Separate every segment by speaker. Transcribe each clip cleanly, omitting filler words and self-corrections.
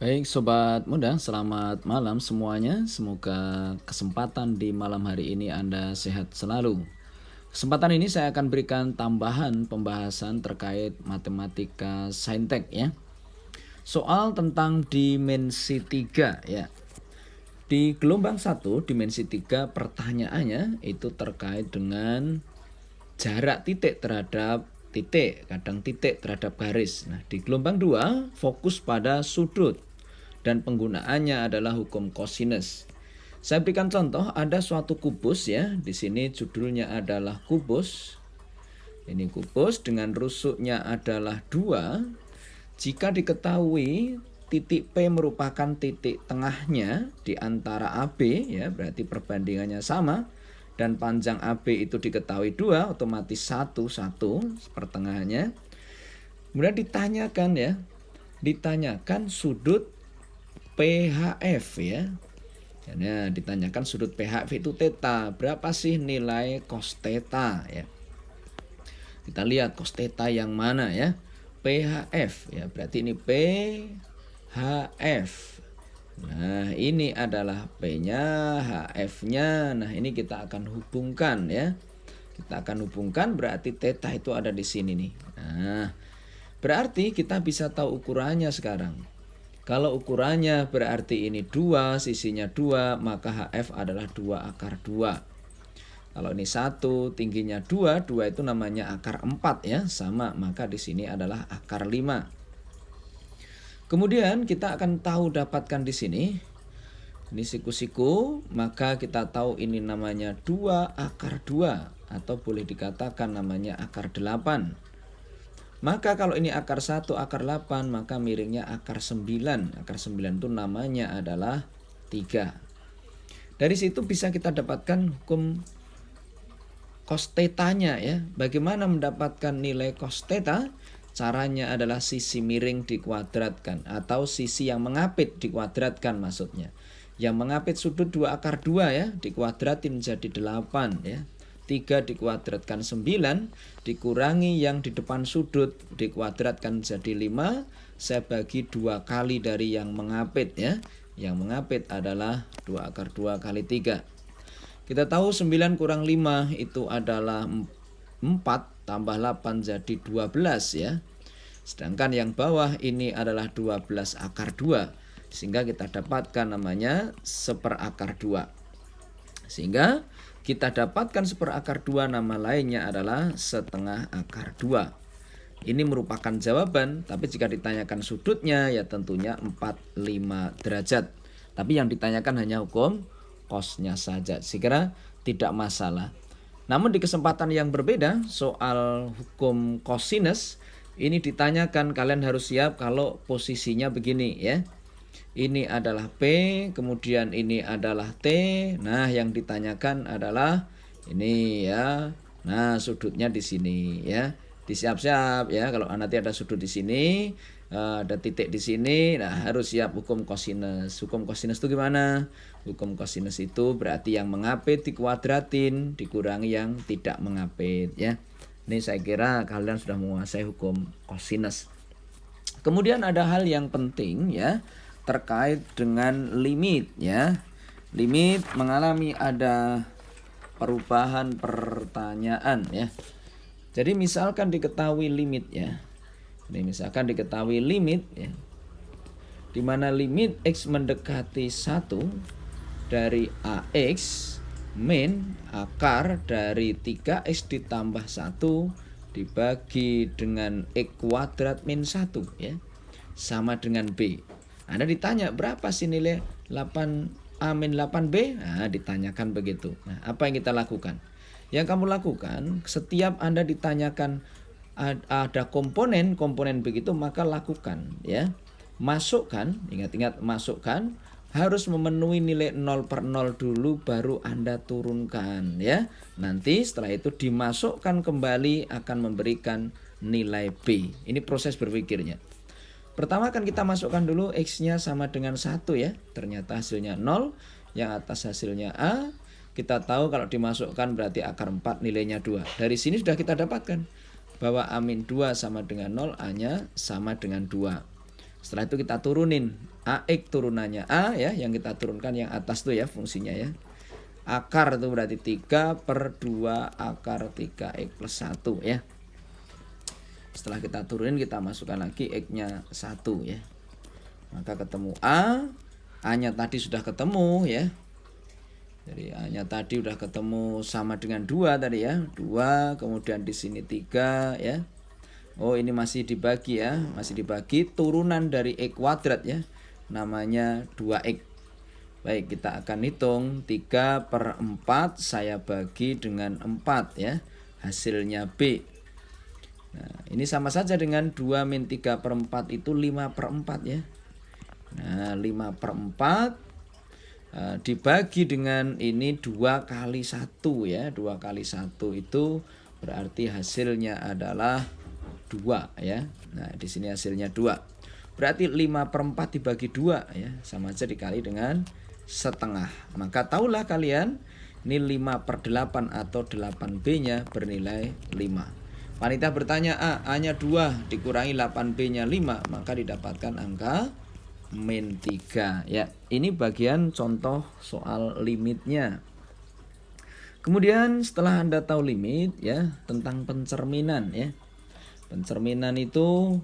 Speaker 1: Baik Sobat Muda, selamat malam semuanya. Semoga kesempatan di malam hari ini Anda sehat selalu. Kesempatan ini saya akan berikan tambahan pembahasan terkait matematika saintek ya. Soal tentang dimensi 3 ya. Di gelombang 1 dimensi 3 pertanyaannya itu terkait dengan jarak titik terhadap titik, kadang titik terhadap garis. Nah, di gelombang 2 fokus pada sudut dan penggunaannya adalah hukum kosinus. Saya berikan contoh, ada suatu kubus ya. Di sini judulnya adalah kubus. Ini kubus dengan rusuknya adalah 2. Jika diketahui titik P merupakan titik tengahnya di antara AB ya, berarti perbandingannya sama, dan panjang AB itu diketahui 2, otomatis 1 pertengahannya. Kemudian ditanyakan sudut PHF ya. Nah, ditanyakan sudut PHF itu theta, berapa sih nilai cos theta ya. Kita lihat cos theta yang mana ya. PHF ya, berarti ini PHF. Nah, ini adalah P-nya, HF-nya. Nah, ini kita akan hubungkan ya. Kita akan hubungkan berarti theta itu ada di sini nih. Nah, berarti kita bisa tahu ukurannya sekarang. Kalau ukurannya berarti ini 2, sisinya 2, maka HF adalah 2 akar 2. Kalau ini 1, tingginya 2, 2 itu namanya akar 4 ya, sama, maka di sini adalah akar 5. Kemudian kita akan tahu dapatkan di sini, ini siku-siku, maka kita tahu ini namanya 2 akar 2, atau boleh dikatakan namanya akar 8. Maka kalau ini akar 1, akar 8, maka miringnya akar 9. Akar 9 itu namanya adalah 3. Dari situ bisa kita dapatkan hukum cos theta-nya ya. Bagaimana mendapatkan nilai cos theta? Caranya adalah sisi miring dikuadratkan, atau sisi yang mengapit dikuadratkan maksudnya. Yang mengapit sudut 2 akar 2 ya, dikuadratin jadi 8 ya. 3 dikuadratkan 9, dikurangi yang di depan sudut, dikuadratkan jadi 5, saya bagi 2 kali dari yang mengapit ya. Yang mengapit adalah 2 akar 2 kali 3. Kita tahu 9 kurang 5 itu adalah 4, tambah 8 jadi 12 ya. Sedangkan yang bawah ini adalah 12 akar 2. Sehingga kita dapatkan namanya seperakar 2. Sehingga kita dapatkan seperakar 2, nama lainnya adalah setengah akar 2. Ini merupakan jawaban, tapi jika ditanyakan sudutnya ya tentunya 45 derajat. Tapi yang ditanyakan hanya hukum cosnya saja. Saya kira tidak masalah. Namun di kesempatan yang berbeda, soal hukum cosinus, ini ditanyakan, kalian harus siap kalau posisinya begini ya. Ini adalah P, kemudian ini adalah T. Nah, yang ditanyakan adalah ini ya. Nah, sudutnya di sini ya. Disiap-siap ya. Kalau nanti ada sudut di sini, ada titik di sini, nah harus siap hukum cosinus. Hukum cosinus itu gimana? Hukum cosinus itu berarti yang mengapit dikuadratin, dikurangi yang tidak mengapit ya. Ini saya kira kalian sudah menguasai hukum cosinus. Kemudian ada hal yang penting ya, terkait dengan limit ya. Limit mengalami ada perubahan pertanyaan ya. Jadi misalkan diketahui limit ya. Ini misalkan diketahui limit ya. Di mana limit X mendekati 1 dari AX min akar dari 3X ditambah 1 dibagi dengan X kuadrat min 1 ya. Sama dengan B. Anda ditanya berapa sih nilai 8A min 8B? Nah, ditanyakan begitu. Nah, apa yang kita lakukan? Yang kamu lakukan, setiap Anda ditanyakan ada komponen begitu, maka lakukan ya. Masukkan, ingat-ingat masukkan, harus memenuhi nilai 0/0 dulu baru Anda turunkan ya. Nanti setelah itu dimasukkan kembali akan memberikan nilai B. Ini proses berpikirnya. Pertama kan kita masukkan dulu X-nya sama dengan 1 ya. Ternyata hasilnya 0, yang atas hasilnya A. Kita tahu kalau dimasukkan berarti akar 4 nilainya 2. Dari sini sudah kita dapatkan bahwa A min 2 sama dengan 0, A-nya sama dengan 2. Setelah itu kita turunin AX turunannya A ya, yang kita turunkan yang atas tuh ya fungsinya ya. Akar itu berarti 3/2 akar 3X plus 1 ya. Setelah kita turunin kita masukkan lagi X-nya 1 ya. Maka ketemu A-nya tadi sudah ketemu ya. Jadi A-nya tadi udah ketemu sama dengan 2 tadi ya. 2, kemudian di sini 3 ya. Oh, ini masih dibagi ya, masih dibagi turunan dari X kuadrat ya. Namanya 2X. Baik, kita akan hitung 3/4 saya bagi dengan 4 ya. Hasilnya B. Nah, ini sama saja dengan 2 min 3/4 itu 5/4 ya. Nah, 5/4 dibagi dengan ini 2 kali 1 ya. 2 kali 1 itu berarti hasilnya adalah 2 ya. Nah, di sini hasilnya 2. Berarti 5/4 dibagi 2 ya, sama aja dikali dengan setengah. Maka tahulah kalian ini 5/8 atau 8B-nya bernilai 5. Panitia bertanya A-nya 2 dikurangi 8B-nya 5, maka didapatkan angka min 3 ya. Ini bagian contoh soal limitnya. Kemudian setelah Anda tahu limit ya, tentang pencerminan ya. Pencerminan itu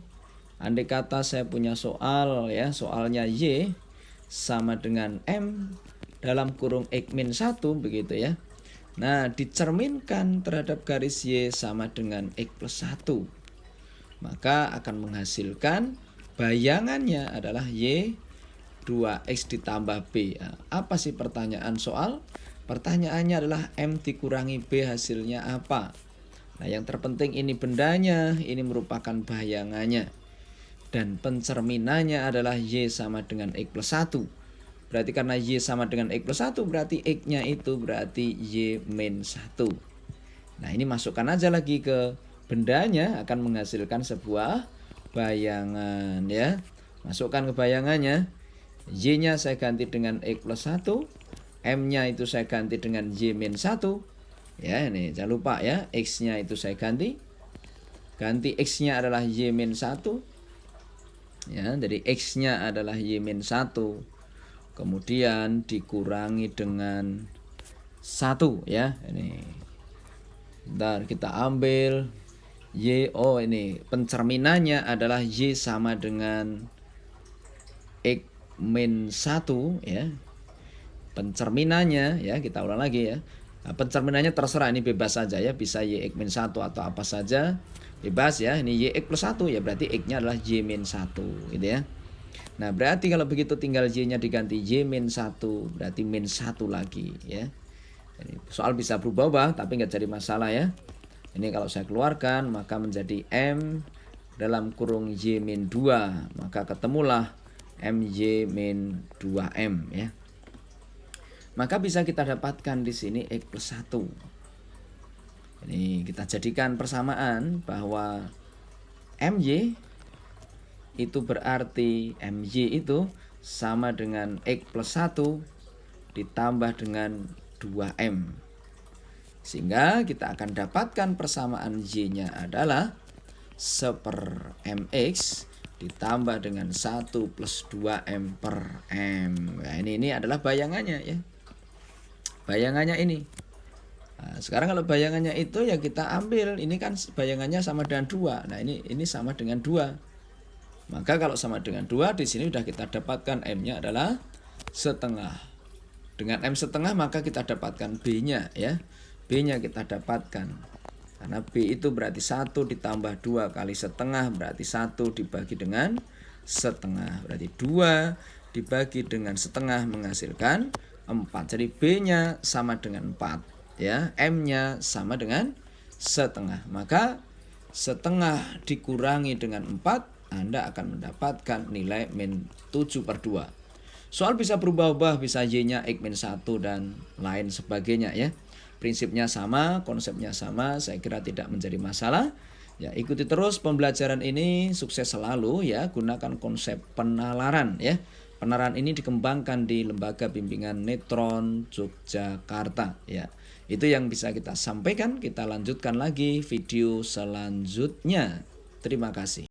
Speaker 1: andai kata saya punya soal ya, soalnya Y sama dengan M dalam kurung X min 1 begitu ya. Nah, dicerminkan terhadap garis Y sama dengan X plus 1. Maka akan menghasilkan bayangannya adalah Y 2X ditambah B. Nah, apa sih pertanyaan soal? Pertanyaannya adalah M dikurangi B hasilnya apa? Nah, yang terpenting ini bendanya, ini merupakan bayangannya. Dan pencerminannya adalah Y sama dengan X plus 1. Berarti karena Y sama dengan X plus 1, berarti X-nya itu berarti Y min 1. Nah, ini masukkan aja lagi ke bendanya, akan menghasilkan sebuah bayangan ya. Masukkan ke bayangannya. Y-nya saya ganti dengan X plus 1. M-nya itu saya ganti dengan Y min 1. Ya, ini jangan lupa ya, X-nya itu saya ganti. Ganti X-nya adalah Y min 1. Ya, jadi X-nya adalah Y min 1. Kemudian dikurangi dengan 1 ya. Ini. Bentar, kita ambil Y. Oh, ini pencerminannya adalah Y sama dengan X min 1 ya. Pencerminannya ya, kita ulang lagi ya. Nah, pencerminannya terserah, ini bebas saja ya, bisa Y X min 1 atau apa saja. Bebas ya, ini Y X plus 1 ya, berarti X-nya adalah Y min 1 gitu ya. Nah, berarti kalau begitu tinggal Y-nya diganti Y min 1, berarti min 1 lagi ya. Jadi, soal bisa berubah-ubah tapi nggak jadi masalah ya. Ini kalau saya keluarkan maka menjadi M dalam kurung Y min 2, maka ketemulah MY min 2M ya. Maka bisa kita dapatkan di sini X plus 1. Ini kita jadikan persamaan bahwa MY itu berarti MY itu sama dengan X plus 1 ditambah dengan 2M. Sehingga kita akan dapatkan persamaan Y-nya adalah 1/MX ditambah dengan 1 plus 2M per M. Nah, ini adalah bayangannya ya. Bayangannya ini. Nah, sekarang kalau bayangannya itu ya kita ambil, ini kan bayangannya sama dengan 2. Nah, ini sama dengan 2. Maka kalau sama dengan 2, di sini sudah kita dapatkan M-nya adalah setengah. Dengan M setengah maka kita dapatkan B-nya ya. B-nya kita dapatkan. Karena B itu berarti 1 ditambah 2 kali setengah, berarti 1 dibagi dengan setengah. Berarti 2 dibagi dengan setengah menghasilkan 4. Jadi B-nya sama dengan 4 ya. M-nya sama dengan setengah. Maka setengah dikurangi dengan 4, Anda akan mendapatkan nilai min 7/2. Soal bisa berubah-ubah, bisa Y-nya X min 1 dan lain sebagainya ya. Prinsipnya sama, konsepnya sama, saya kira tidak menjadi masalah. Ya, ikuti terus pembelajaran ini, sukses selalu ya. Gunakan konsep penalaran ya. Penalaran ini dikembangkan di Lembaga Bimbingan Netron Yogyakarta ya. Itu yang bisa kita sampaikan. Kita lanjutkan lagi video selanjutnya. Terima kasih.